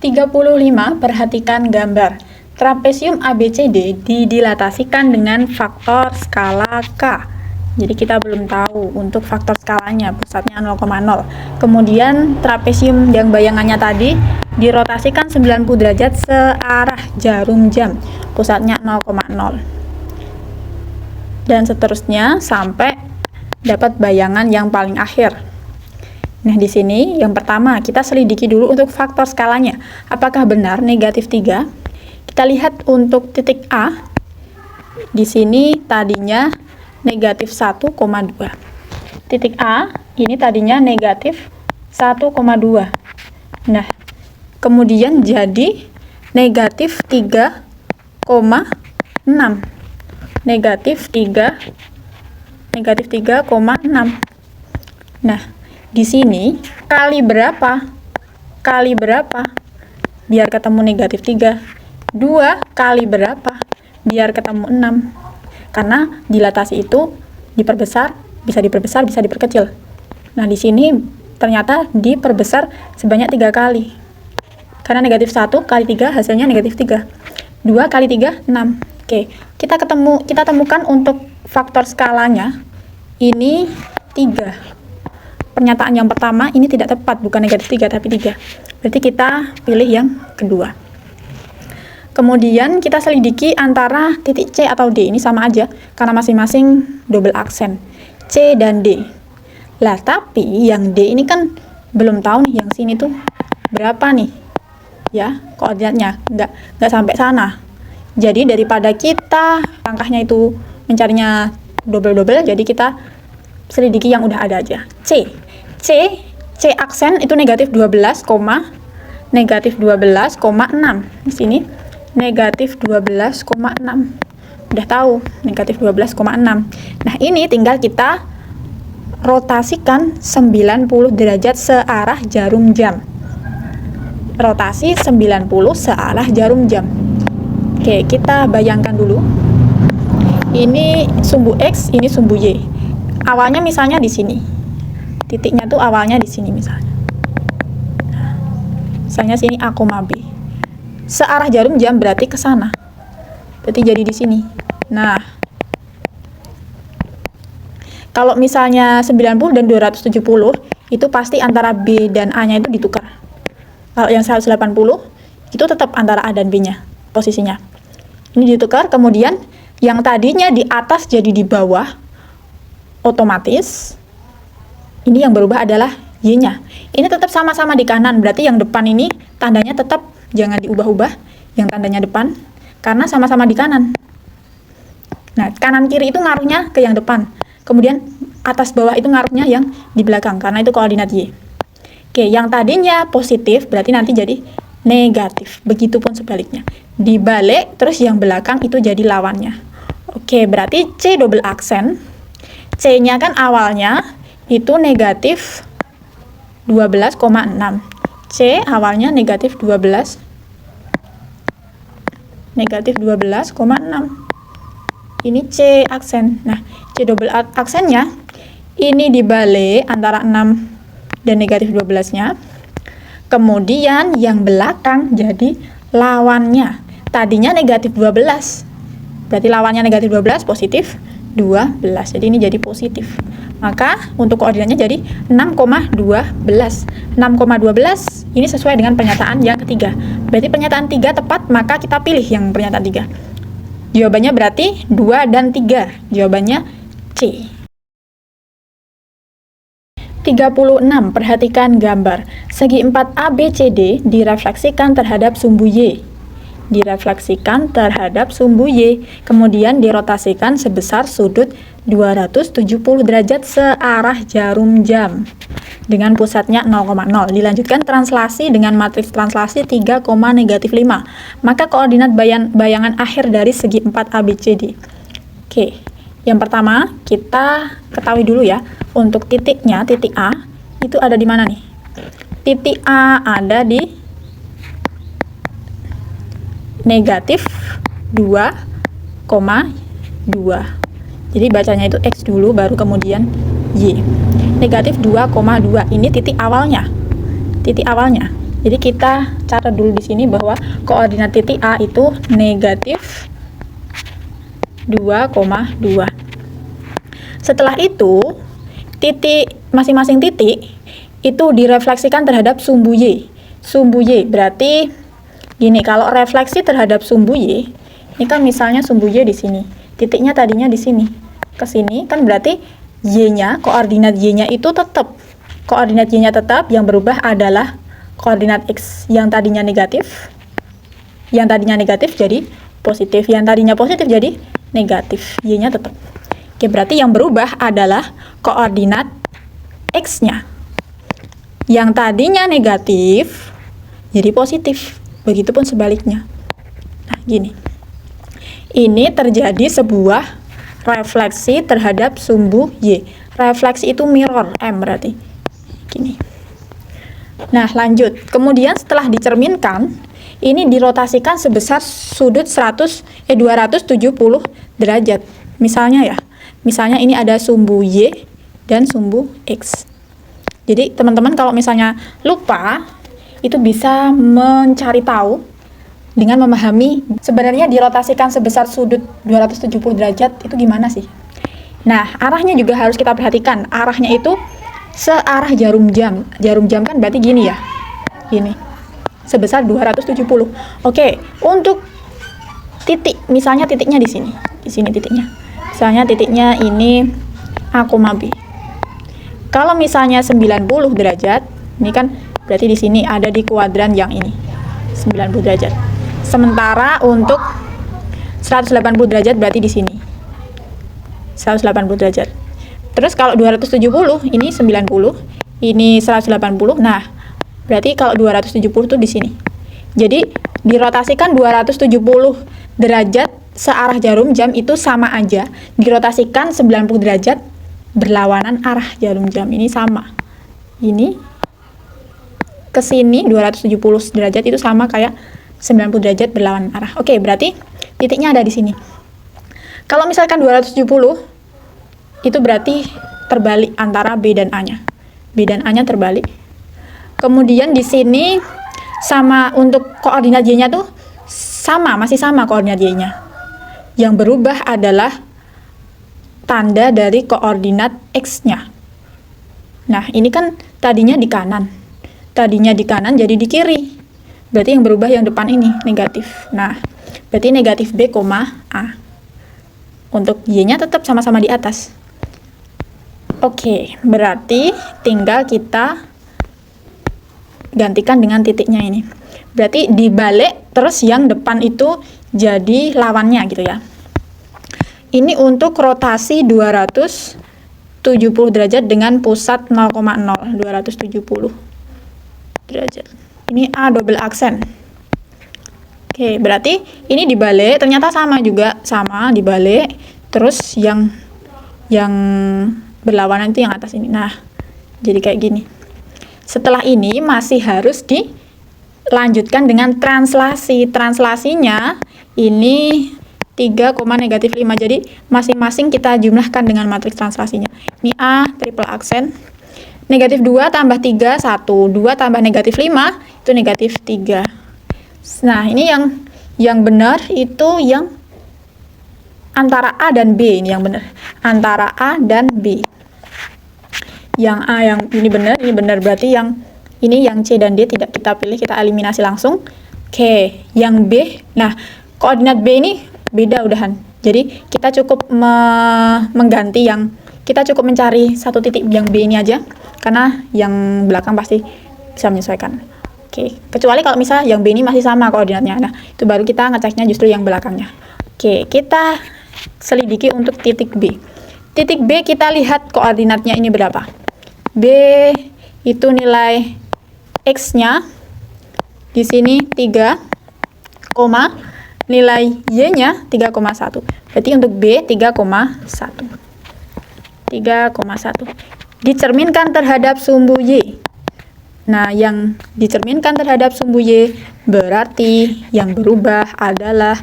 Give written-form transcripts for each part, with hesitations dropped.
35. Perhatikan gambar. Trapesium ABCD didilatasikan dengan faktor skala K. Jadi kita belum tahu untuk faktor skalanya, pusatnya 0,0. Kemudian trapesium yang bayangannya tadi dirotasikan 90 derajat searah jarum jam, pusatnya 0,0. Dan seterusnya sampai dapat bayangan yang paling akhir. Nah, di sini yang pertama kita selidiki dulu untuk faktor skalanya. Apakah benar negatif 3? Kita lihat untuk titik A. Di sini tadinya negatif 1,2. Titik A ini tadinya negatif 1,2. Nah, kemudian jadi negatif 3,6. Negatif 3,6. Nah, di sini kali berapa? Kali berapa? Biar ketemu negatif 3. 2 kali berapa? Biar ketemu 6. Karena dilatasi itu diperbesar, bisa diperkecil. Nah, di sini ternyata diperbesar sebanyak 3 kali. Karena negatif 1 kali 3 hasilnya negatif 3. 2 kali 3, 6. Oke, kita temukan untuk faktor skalanya. Ini 3. Pernyataan yang pertama ini tidak tepat, bukan negatif 3 tapi 3. Berarti kita pilih yang kedua. Kemudian kita selidiki antara titik C atau D, ini sama aja karena masing-masing double aksen, C dan D. Lah, tapi yang D ini kan belum tahu nih yang sini tuh berapa nih, ya koordinatnya nggak sampai sana. Jadi daripada kita langkahnya itu mencarinya double-double, jadi kita selidiki yang udah ada aja. C aksen itu negatif 12, negatif 12,6. Di sini negatif 12,6. Udah tahu negatif 12,6. Nah, ini tinggal kita rotasikan 90 derajat searah jarum jam. Rotasi 90 searah jarum jam. Oke, kita bayangkan dulu. Ini sumbu X, ini sumbu Y. Awalnya misalnya di sini. Titiknya tuh awalnya di sini misalnya. Misalnya sini A, B. Searah jarum jam berarti ke sana. Berarti jadi di sini. Nah, kalau misalnya 90 dan 270, itu pasti antara B dan A-nya itu ditukar. Kalau yang 180, itu tetap antara A dan B-nya posisinya. Ini ditukar, kemudian yang tadinya di atas jadi di bawah, otomatis ini yang berubah adalah Y-nya. Ini tetap sama-sama di kanan, berarti yang depan ini tandanya tetap jangan diubah-ubah, yang tandanya depan, karena sama-sama di kanan. Nah, kanan kiri itu ngaruhnya ke yang depan, kemudian atas bawah itu ngaruhnya yang di belakang, karena itu koordinat Y. Oke, yang tadinya positif berarti nanti jadi negatif, begitupun sebaliknya. Dibalik, terus yang belakang itu jadi lawannya. Oke, berarti C double aksen, C-nya kan awalnya itu negatif 12,6. C awalnya negatif 12,6. Ini C aksen. Nah, C double aksennya ini dibalik antara 6 dan negatif 12-nya. Kemudian yang belakang jadi lawannya. Tadinya negatif 12. Berarti lawannya negatif 12, positif 12. Jadi ini jadi positif. Maka untuk koordinatnya jadi 6,12. 6,12 ini sesuai dengan pernyataan yang ketiga. Berarti pernyataan 3 tepat, maka kita pilih yang pernyataan 3. Jawabannya berarti 2 dan 3. Jawabannya C. 36. Perhatikan gambar. Segi 4 ABCD direfleksikan terhadap sumbu Y. Direfleksikan terhadap sumbu Y, kemudian dirotasikan sebesar sudut 270 derajat searah jarum jam dengan pusatnya 0,0. Dilanjutkan translasi dengan matriks translasi 3, negatif 5. Maka koordinat bayangan akhir dari segi 4 ABCD. Oke, yang pertama kita ketahui dulu ya, untuk titiknya, titik A itu ada di mana nih? Titik A ada di negatif 2,2. Jadi bacanya itu X dulu baru kemudian Y. Negatif 2,2 ini titik awalnya. Titik awalnya. Jadi kita catat dulu di sini bahwa koordinat titik A itu negatif 2,2. Setelah itu, masing-masing titik itu direfleksikan terhadap sumbu Y. Sumbu Y berarti gini, kalau refleksi terhadap sumbu Y, ini kan misalnya sumbu Y di sini, titiknya tadinya di sini, ke sini, kan berarti Y-nya, koordinat Y-nya itu tetap. Koordinat Y-nya tetap, yang berubah adalah koordinat X yang tadinya negatif. Yang tadinya negatif jadi positif, yang tadinya positif jadi negatif, Y-nya tetap. Oke, berarti yang berubah adalah koordinat X-nya. Yang tadinya negatif jadi positif. Begitupun sebaliknya. Nah, gini. Ini terjadi sebuah refleksi terhadap sumbu Y. Refleksi itu mirror, M berarti. Gini. Nah, lanjut. Kemudian setelah dicerminkan, ini dirotasikan sebesar sudut 270 derajat. Misalnya ini ada sumbu Y dan sumbu X. Jadi teman-teman kalau misalnya lupa, itu bisa mencari tahu dengan memahami sebenarnya dirotasikan sebesar sudut 270 derajat itu gimana sih. Nah, arahnya juga harus kita perhatikan. Arahnya itu searah jarum jam. Jarum jam kan berarti gini ya. Gini. Sebesar 270. Oke, untuk titik, misalnya titiknya di sini. Di sini titiknya. Misalnya titiknya ini A, B. Kalau misalnya 90 derajat, ini kan berarti di sini ada di kuadran yang ini. 90 derajat. Sementara untuk 180 derajat berarti di sini. 180 derajat. Terus kalau 270 ini 90, ini 180. Nah, berarti kalau 270 itu di sini. Jadi dirotasikan 270 derajat searah jarum jam itu sama aja. Dirotasikan 90 derajat berlawanan arah jarum jam, ini sama. Ini ke sini 270 derajat itu sama kayak 90 derajat berlawanan arah. Oke, berarti titiknya ada di sini. Kalau misalkan 270 itu berarti terbalik antara B dan A-nya. B dan A-nya terbalik. Kemudian di sini sama untuk koordinat Y-nya tuh sama, masih sama koordinat Y-nya. Yang berubah adalah tanda dari koordinat X-nya. Nah, ini kan tadinya di kanan. Tadinya di kanan jadi di kiri. Berarti yang berubah yang depan ini, negatif. Nah, berarti negatif B, A. Untuk Y-nya tetap sama-sama di atas. Oke, berarti tinggal kita gantikan dengan titiknya ini. Berarti dibalik, terus yang depan itu jadi lawannya gitu ya. Ini untuk rotasi 270 derajat dengan pusat 0,0, 270 derajat. Ini A double aksen. Oke, berarti ini dibalik, ternyata sama juga, sama dibalik. Terus yang berlawanan itu yang atas ini. Nah, jadi kayak gini. Setelah ini masih harus dilanjutkan dengan translasi. Translasinya ini 3, -5. Jadi masing-masing kita jumlahkan dengan matriks translasinya. Ini A triple aksen. Negatif 2 tambah 3, 1. 2 tambah negatif 5 itu negatif 3. Nah, ini yang benar itu yang antara A dan B, ini yang benar. Antara A dan B. Yang A yang ini benar berarti yang ini yang C dan D tidak kita pilih, kita eliminasi langsung. Oke, yang B. Nah, koordinat B ini beda udahan. Jadi kita cukup mengganti kita cukup mencari satu titik yang B ini aja, karena yang belakang pasti bisa menyesuaikan. Oke, kecuali kalau misalnya yang B ini masih sama koordinatnya. Nah, itu baru kita ngeceknya justru yang belakangnya. Oke, kita selidiki untuk titik B. Titik B kita lihat koordinatnya ini berapa. B itu nilai X-nya di sini 3, nilai Y-nya 3,1. Berarti untuk B 3,1. 3,1. Dicerminkan terhadap sumbu Y. Nah, yang dicerminkan terhadap sumbu Y berarti yang berubah adalah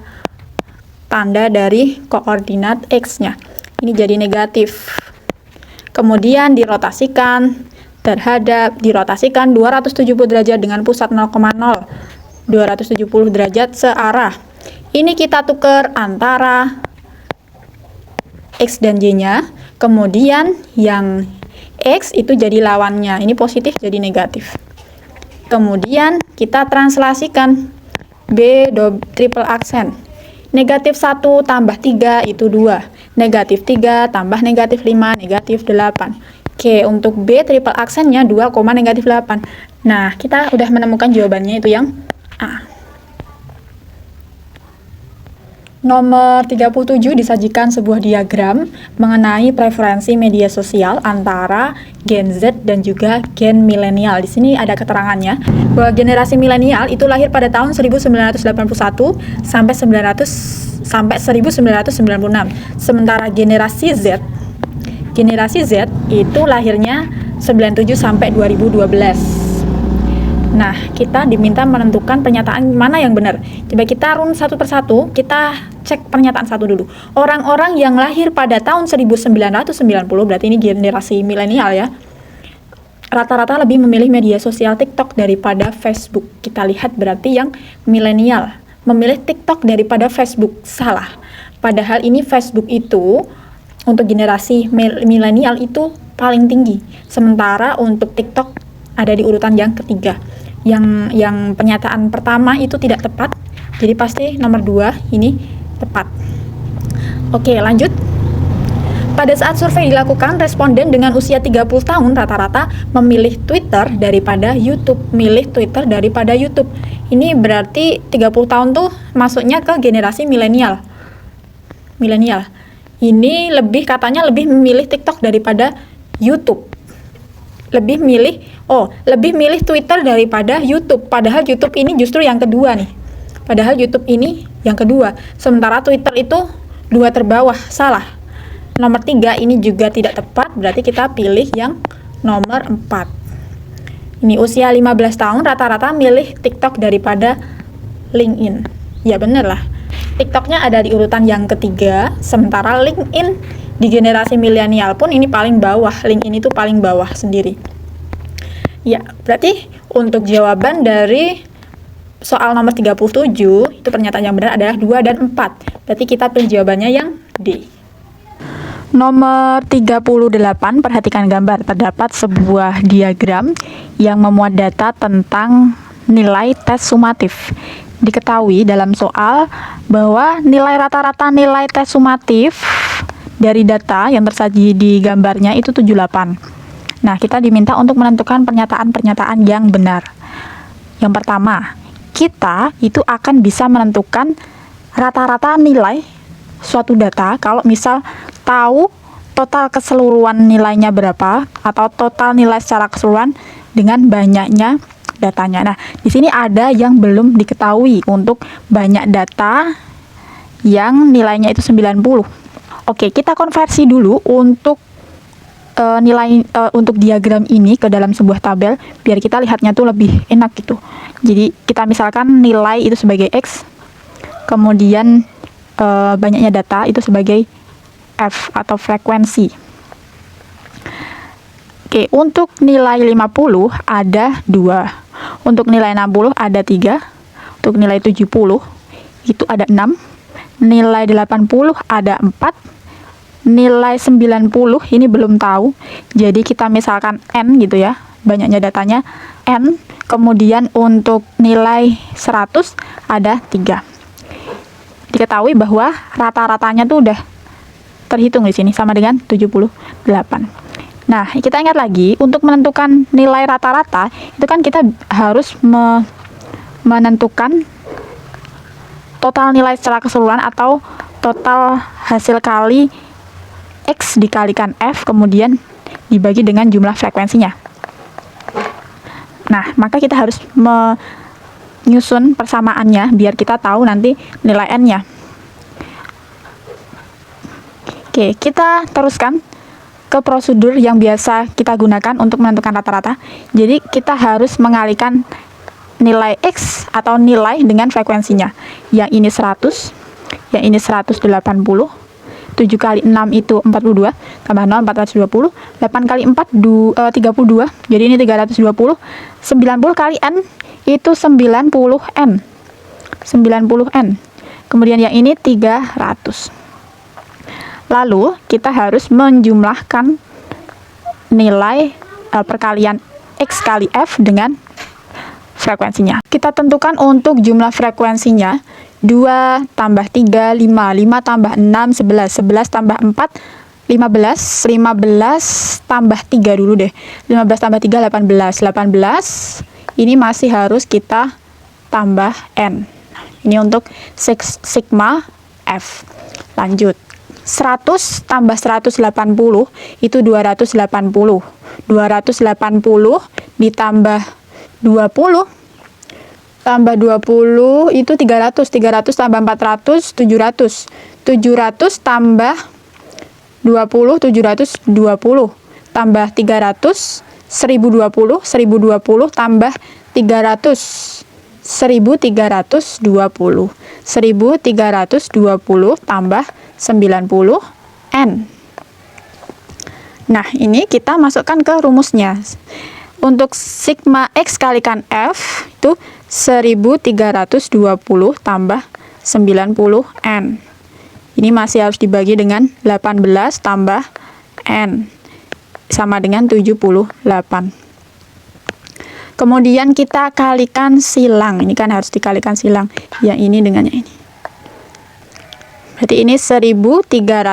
tanda dari koordinat X-nya. Ini jadi negatif. Kemudian dirotasikan terhadap dirotasikan 270 derajat dengan pusat 0,0, 270 derajat searah. Ini kita tukar antara X dan Y-nya, kemudian yang X itu jadi lawannya, ini positif jadi negatif. Kemudian kita translasikan B triple aksen. Negatif 1 tambah 3 itu 2. Negatif 3 tambah negatif 5, negatif 8. Oke, untuk B triple aksennya 2, negatif 8. Nah, kita udah menemukan jawabannya, itu yang A. Nomor 37 disajikan sebuah diagram mengenai preferensi media sosial antara Gen Z dan juga Gen milenial. Di sini ada keterangannya bahwa generasi milenial itu lahir pada tahun 1981 sampai 1996. Sementara generasi Z itu lahirnya 97 sampai 2012. Nah, kita diminta menentukan pernyataan mana yang benar. Coba kita run satu persatu, kita cek pernyataan satu dulu. Orang-orang yang lahir pada tahun 1990, berarti ini generasi milenial ya, rata-rata lebih memilih media sosial TikTok daripada Facebook. Kita lihat berarti yang milenial memilih TikTok daripada Facebook. Salah. Padahal ini Facebook itu untuk generasi milenial itu paling tinggi. Sementara untuk TikTok ada di urutan yang ketiga. Yang pernyataan pertama itu tidak tepat, jadi pasti nomor 2 ini tepat. Oke, lanjut. Pada saat survei dilakukan, responden dengan usia 30 tahun rata-rata memilih Twitter daripada YouTube. Milih Twitter daripada YouTube. Ini berarti 30 tahun tuh masuknya ke generasi milenial. Ini katanya lebih memilih TikTok daripada YouTube. Lebih milih Twitter daripada YouTube. Padahal YouTube ini justru yang kedua nih. Sementara Twitter itu 2 terbawah. Salah. Nomor 3 ini juga tidak tepat. Berarti kita pilih yang nomor 4. Ini usia 15 tahun rata-rata milih TikTok daripada LinkedIn. Ya bener lah. TikToknya ada di urutan yang ketiga. Sementara LinkedIn di generasi milenial pun ini paling bawah. LinkedIn itu paling bawah sendiri. Ya, berarti untuk jawaban dari soal nomor 37 itu pernyataan yang benar adalah 2 dan 4. Berarti kita pilih jawabannya yang D. Nomor 38, perhatikan gambar. Terdapat sebuah diagram yang memuat data tentang nilai tes sumatif. Diketahui dalam soal bahwa nilai rata-rata nilai tes sumatif dari data yang tersaji di gambarnya itu 78. Nah, kita diminta untuk menentukan pernyataan-pernyataan yang benar. Yang pertama, kita itu akan bisa menentukan rata-rata nilai suatu data kalau misal tahu total keseluruhan nilainya berapa atau total nilai secara keseluruhan dengan banyaknya datanya. Nah, di sini ada yang belum diketahui untuk banyak data yang nilainya itu 90. Oke, kita konversi dulu untuk nilai untuk diagram ini ke dalam sebuah tabel biar kita lihatnya tuh lebih enak gitu. Jadi kita misalkan nilai itu sebagai X, kemudian banyaknya data itu sebagai F atau frekuensi. Oke, untuk nilai 50 ada 2, untuk nilai 60 ada 3, untuk nilai 70 itu ada 6, nilai 80 ada 4, nilai 90 ini belum tahu, jadi kita misalkan N gitu ya, banyaknya datanya N, kemudian untuk nilai 100 ada 3. Diketahui bahwa rata-ratanya tuh udah terhitung di sini sama dengan 78. Nah, kita ingat lagi, untuk menentukan nilai rata-rata itu kan kita harus menentukan total nilai secara keseluruhan atau total hasil kali X dikalikan F kemudian dibagi dengan jumlah frekuensinya. Nah, maka kita harus menyusun persamaannya biar kita tahu nanti nilai N-nya. Oke, kita teruskan ke prosedur yang biasa kita gunakan untuk menentukan rata-rata. Jadi, kita harus mengalihkan nilai X atau nilai dengan frekuensinya. Yang ini 100, yang ini 180, 7 kali 6 itu 42, tambah 0 420, 8 kali 4 32, jadi ini 320, 90 kali N itu 90N, 90N, kemudian yang ini 300. Lalu kita harus menjumlahkan nilai perkalian X kali F dengan frekuensinya. Kita tentukan untuk jumlah frekuensinya 2 tambah 3, 5, 5 tambah 6, 11, 11 tambah 4, 15, 15 tambah 3 dulu deh. 15 tambah 3, 18, 18, ini masih harus kita tambah N. Ini untuk sigma F. Lanjut. 100 tambah 180 itu 280. 280 ditambah 20 tambah 20 itu 300. 300 tambah 400 700. 700 tambah 20 720 tambah 300 1020. 1020 tambah 300 1320. 1320 tambah 90 N. Nah, ini kita masukkan ke rumusnya. Untuk sigma X kalikan F itu 1320 tambah 90 N. Ini masih harus dibagi dengan 18 tambah N. Sama dengan 78. Kemudian kita kalikan silang. Ini kan harus dikalikan silang. Yang ini dengan yang ini. Berarti ini 1320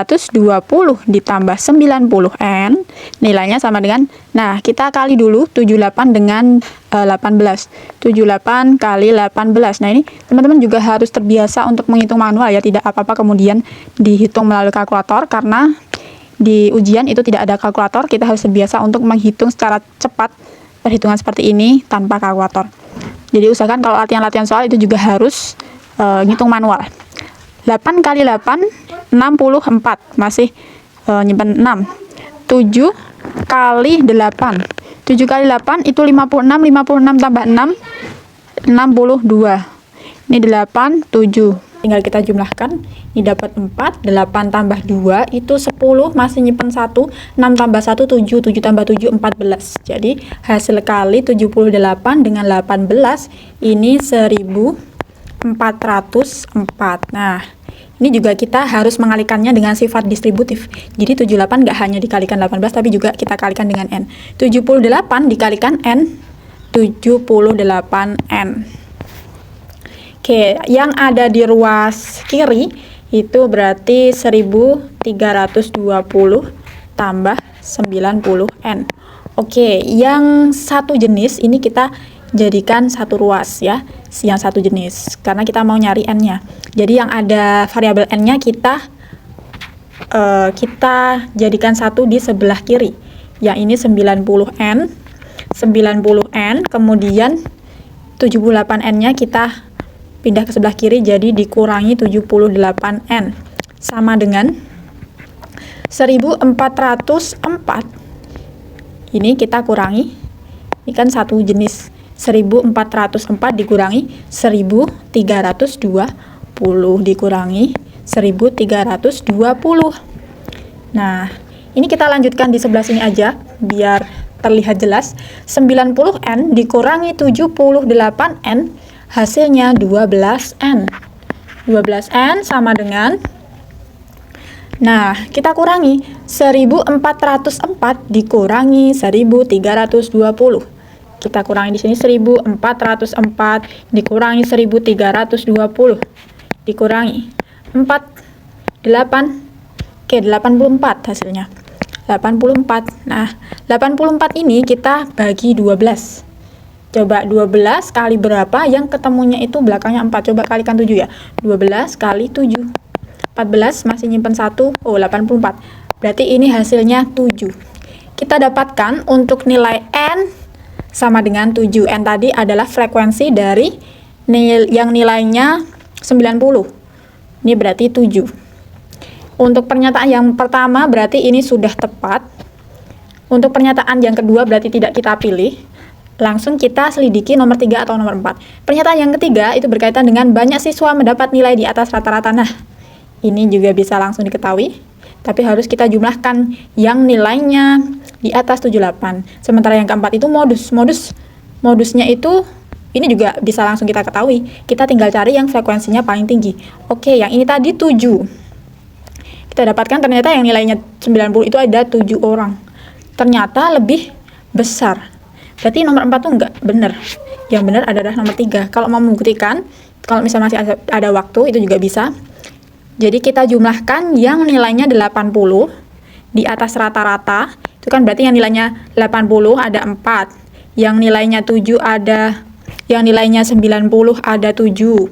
ditambah 90N. Nilainya sama dengan, nah kita kali dulu 78 dengan 18. 78 kali 18. Nah ini teman-teman juga harus terbiasa untuk menghitung manual ya. Tidak apa-apa kemudian dihitung melalui kalkulator. Karena di ujian itu tidak ada kalkulator. Kita harus terbiasa untuk menghitung secara cepat perhitungan seperti ini tanpa kalkulator. Jadi usahakan kalau latihan-latihan soal itu juga harus ngitung manual. 8 kali 8 64, masih nyimpen 6. 7 kali 8. 7 kali 8 itu 56, 56 tambah 6 62. Ini 8 7. Tinggal kita jumlahkan. Ini dapat 4, 8 tambah 2 itu 10, masih nyimpen 1. 6 tambah 1 7, 7 tambah 7 14. Jadi hasil kali 78 dengan 18 ini 1404. Nah, ini juga kita harus mengalikannya dengan sifat distributif. Jadi 78 nggak hanya dikalikan 18, tapi juga kita kalikan dengan N. 78 dikalikan N, 78N. Oke, yang ada di ruas kiri itu berarti 1320 tambah 90N. Oke, yang satu jenis ini kita jadikan satu ruas ya, yang satu jenis, karena kita mau nyari N-nya. Jadi yang ada variabel N-nya kita jadikan satu di sebelah kiri. Yang ini 90N, 90N, kemudian 78N-nya kita pindah ke sebelah kiri, jadi dikurangi 78N. Sama dengan 1404. Ini kita kurangi, ini kan satu jenis. 1404 dikurangi 1320 dikurangi 1320. Nah, ini kita lanjutkan di sebelah sini aja biar terlihat jelas. 90N dikurangi 78N, hasilnya 12N. 12N sama dengan, nah kita kurangi 1404 dikurangi 1320. Kita kurangi di sini 1404 dikurangi 1320 dikurangi 4 8, oke 84 hasilnya 84. Nah 84 ini kita bagi 12. Coba 12 kali berapa, yang ketemunya itu belakangnya 4. Coba kalikan 7 ya. 12 kali 7. 14 masih nyimpen 1. Oh, 84. Berarti ini hasilnya 7. Kita dapatkan untuk nilai N sama dengan 7. N tadi adalah frekuensi dari yang nilainya 90. Ini berarti 7. Untuk pernyataan yang pertama berarti ini sudah tepat. Untuk pernyataan yang kedua berarti tidak kita pilih. Langsung kita selidiki nomor 3 atau nomor 4. Pernyataan yang ketiga itu berkaitan dengan banyak siswa mendapat nilai di atas rata-rata. Nah, Ini juga bisa langsung diketahui, tapi harus kita jumlahkan yang nilainya di atas 78. Sementara yang keempat itu modusnya itu ini juga bisa langsung kita ketahui. Kita tinggal cari yang frekuensinya paling tinggi. Oke, yang ini tadi 7. Kita dapatkan ternyata yang nilainya 90 itu ada 7 orang. Ternyata lebih besar. Berarti nomor 4 tuh enggak benar. Yang benar adalah nomor 3. Kalau mau membuktikan, kalau misalnya masih ada waktu, itu juga bisa. Jadi kita jumlahkan yang nilainya 80 di atas rata-rata. Itu kan berarti yang nilainya 80 ada 4. Yang nilainya 7 ada, yang nilainya 90 ada 7.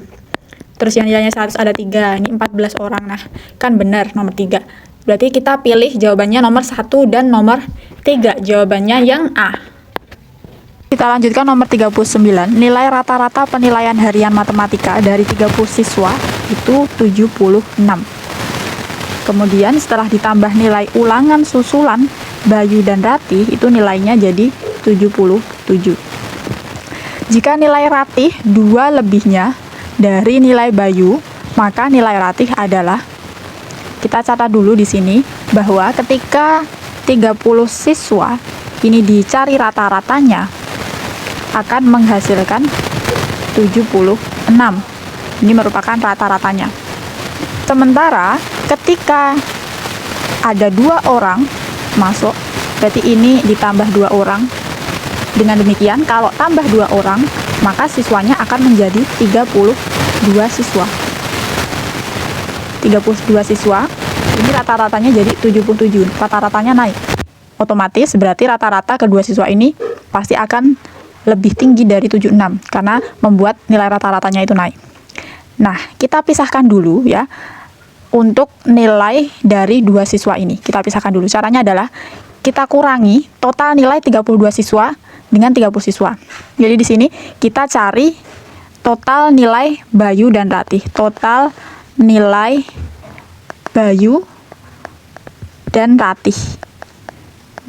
Terus yang nilainya 100 ada 3. Ini 14 orang. Nah, kan benar nomor 3. Berarti kita pilih jawabannya nomor 1 dan nomor 3. Jawabannya yang A. Kita lanjutkan nomor 39. Nilai rata-rata penilaian harian matematika dari 30 siswa itu 76. Kemudian setelah ditambah nilai ulangan susulan Bayu dan Ratih, itu nilainya jadi 77. Jika nilai Ratih 2 lebihnya dari nilai Bayu, maka nilai Ratih adalah, kita catat dulu di sini bahwa ketika 30 siswa ini dicari rata-ratanya akan menghasilkan 76. Ini merupakan rata-ratanya. Sementara ketika ada 2 orang masuk, berarti ini ditambah 2 orang. Dengan demikian, kalau tambah 2 orang, maka siswanya akan menjadi 32 siswa. 32 siswa, ini rata-ratanya jadi 77. Rata-ratanya naik. Otomatis berarti rata-rata kedua siswa ini pasti akan lebih tinggi dari 76 karena membuat nilai rata-ratanya itu naik. Nah, kita pisahkan dulu ya. Untuk nilai dari 2 siswa ini, kita pisahkan dulu. Caranya adalah kita kurangi total nilai 32 siswa dengan 30 siswa. Jadi di sini kita cari total nilai Bayu dan Ratih. Total nilai Bayu dan Ratih.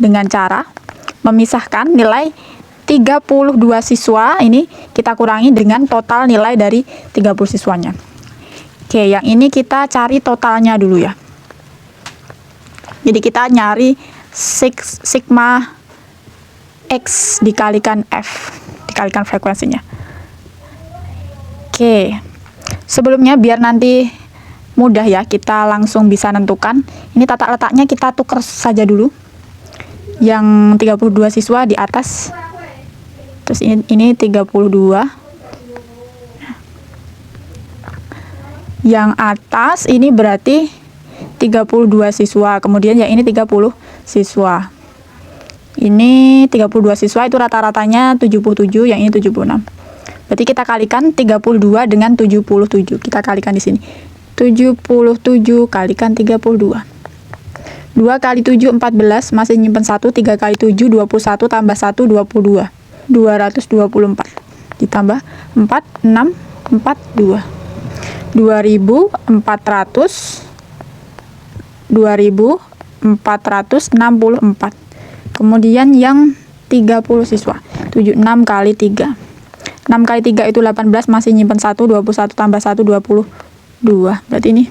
Dengan cara memisahkan nilai 32 siswa ini kita kurangi dengan total nilai dari 30 siswanya. Oke, yang ini kita cari totalnya dulu ya. Jadi kita nyari sigma X dikalikan F, dikalikan frekuensinya. Oke, sebelumnya biar nanti mudah ya, kita langsung bisa nentukan. Ini tata letaknya kita tuker saja dulu. Yang 32 siswa di atas. Terus ini 32. Yang atas ini berarti 32 siswa. Kemudian yang ini 30 siswa. Ini 32 siswa itu rata-ratanya 77, yang ini 76. Berarti kita kalikan 32 dengan 77. Kita kalikan di sini. 77 kalikan 32. 2 kali 7 14, masih nyimpen 1. 3 kali 7 21 tambah 1 22. 224. Ditambah 4 6 4 2. 2464. Kemudian yang 30 siswa 76 kali 3. 6 kali 3 itu 18, masih nyimpen 1. 21 tambah 1 22. Berarti ini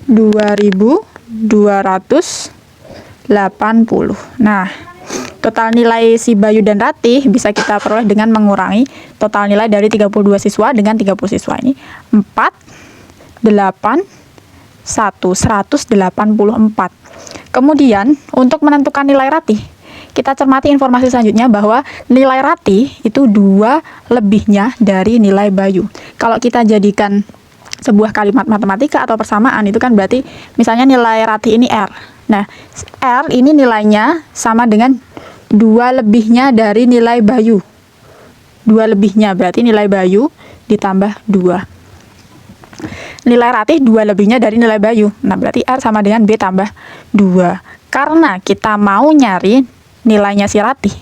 2280. Nah, total nilai si Bayu dan Ratih bisa kita peroleh dengan mengurangi total nilai dari 32 siswa dengan 30 siswa ini. 4, 8, 184. Kemudian, untuk menentukan nilai Ratih, kita cermati informasi selanjutnya bahwa nilai Ratih itu 2 lebihnya dari nilai Bayu. Kalau kita jadikan sebuah kalimat matematika atau persamaan, itu kan berarti misalnya nilai Ratih ini R. Nah, R ini nilainya sama dengan 2 lebihnya dari nilai Bayu. 2 lebihnya berarti nilai Bayu ditambah 2. Nilai Ratih 2 lebihnya dari nilai Bayu. Nah, berarti R sama dengan B tambah 2. Karena kita mau nyari nilainya si Ratih,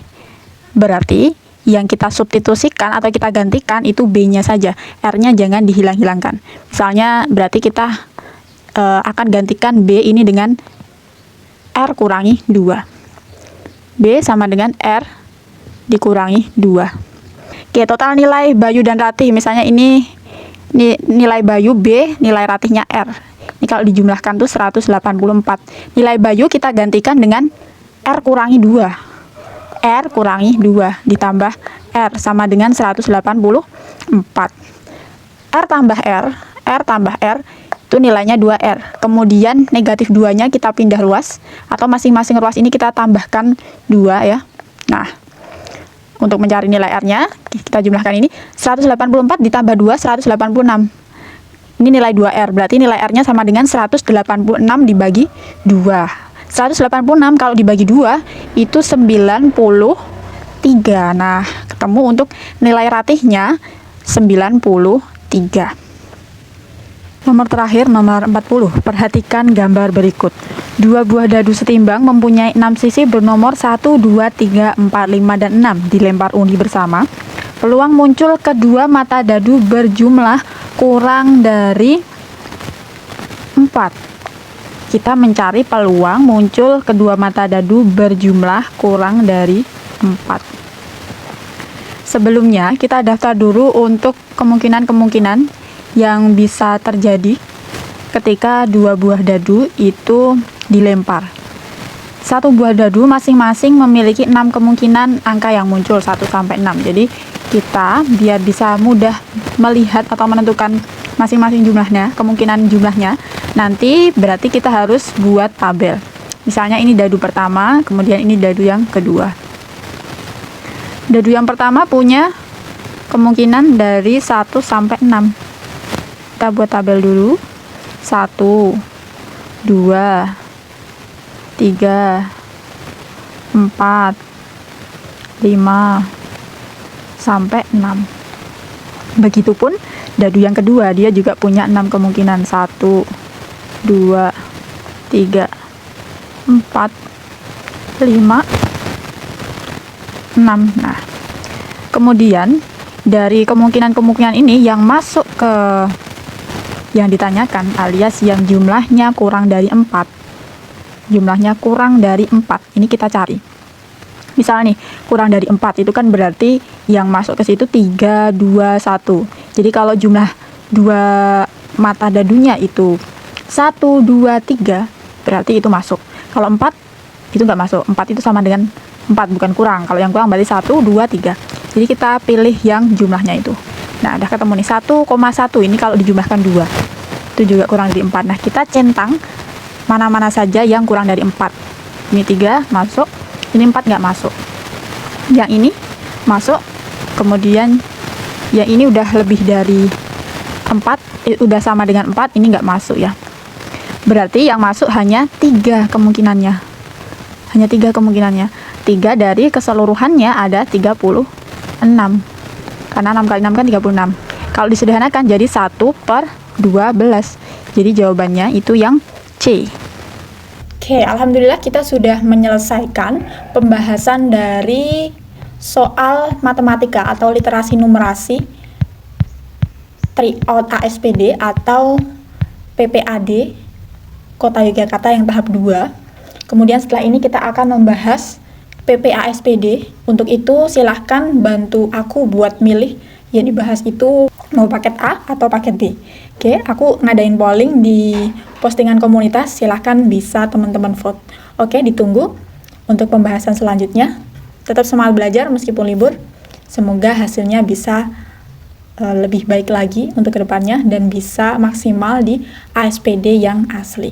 berarti yang kita substitusikan atau kita gantikan itu B-nya saja. R-nya jangan dihilang-hilangkan. Misalnya berarti kita akan gantikan B ini dengan R kurangi 2. B sama dengan R dikurangi 2. Oke, total nilai Bayu dan Ratih misalnya ini nilai Bayu B, nilai Ratihnya R. Ini kalau dijumlahkan tuh 184. Nilai Bayu kita gantikan dengan R kurangi 2. R kurangi 2 ditambah R sama dengan 184. R tambah R, R tambah R itu nilainya 2R. Kemudian negatif 2-nya kita pindah ruas, atau masing-masing ruas ini kita tambahkan 2 ya. Nah, untuk mencari nilai R-nya, kita jumlahkan ini. 184 ditambah 2, 186. Ini nilai 2R, berarti nilai R-nya sama dengan 186 dibagi 2. 186 kalau dibagi 2, itu 93. Nah, ketemu untuk nilai ratihnya 93. Nomor terakhir, nomor 40. Perhatikan gambar berikut. Dua buah dadu setimbang mempunyai 6 sisi bernomor 1, 2, 3, 4, 5, dan 6. Dilempar undi bersama. Peluang muncul kedua mata dadu berjumlah kurang dari 4. Kita mencari peluang muncul kedua mata dadu berjumlah kurang dari 4. Sebelumnya, kita daftar dulu untuk kemungkinan-kemungkinan yang bisa terjadi ketika dua buah dadu itu dilempar. Satu buah dadu masing-masing memiliki 6 kemungkinan angka yang muncul 1 sampai 6. Jadi kita biar bisa mudah melihat atau menentukan masing-masing jumlahnya, kemungkinan jumlahnya, nanti berarti kita harus buat tabel. Misalnya ini dadu pertama, kemudian ini dadu yang kedua. Dadu yang pertama punya kemungkinan dari 1 sampai 6. Kita buat tabel dulu. 1, 2, 3, 4, 5, sampai 6. Begitupun dadu yang kedua, dia juga punya 6 kemungkinan. 1, 2, 3, 4, 5, 6. Nah, kemudian dari kemungkinan-kemungkinan ini yang masuk ke yang ditanyakan, alias yang jumlahnya kurang dari 4. Jumlahnya kurang dari 4. Ini kita cari. Misalnya nih, kurang dari 4 itu kan berarti yang masuk ke situ 3, 2, 1. Jadi kalau jumlah dua mata dadunya itu 1, 2, 3, berarti itu masuk. Kalau 4 itu nggak masuk. 4 itu sama dengan 4, bukan kurang. Kalau yang kurang berarti 1, 2, 3. Jadi kita pilih yang jumlahnya itu. Nah, udah ketemu nih 1,1. Ini kalau dijumlahkan 2, itu juga kurang dari 4. Nah, kita centang mana-mana saja yang kurang dari 4. Ini 3 masuk, ini 4 nggak masuk. Yang ini masuk, kemudian yang ini udah lebih dari 4, udah sama dengan 4, ini nggak masuk ya. Berarti yang masuk hanya 3 kemungkinannya. Hanya 3 kemungkinannya. 3 dari keseluruhannya ada 36. Karena 6 kali 6 kan 36. Kalau disederhanakan jadi 1/12. Jadi jawabannya itu yang C. Oke, alhamdulillah kita sudah menyelesaikan pembahasan dari soal matematika atau literasi numerasi tryout ASPD atau PPAD Kota Yogyakarta yang tahap 2. Kemudian setelah ini kita akan membahas PPASPD. Untuk itu silahkan bantu aku buat milih yang dibahas itu mau paket A atau paket B. Oke, aku ngadain polling di postingan komunitas, silahkan bisa teman-teman vote. Oke, ditunggu untuk pembahasan selanjutnya. Tetap semangat belajar meskipun libur. Semoga hasilnya bisa lebih baik lagi untuk kedepannya dan bisa maksimal di ASPD yang asli.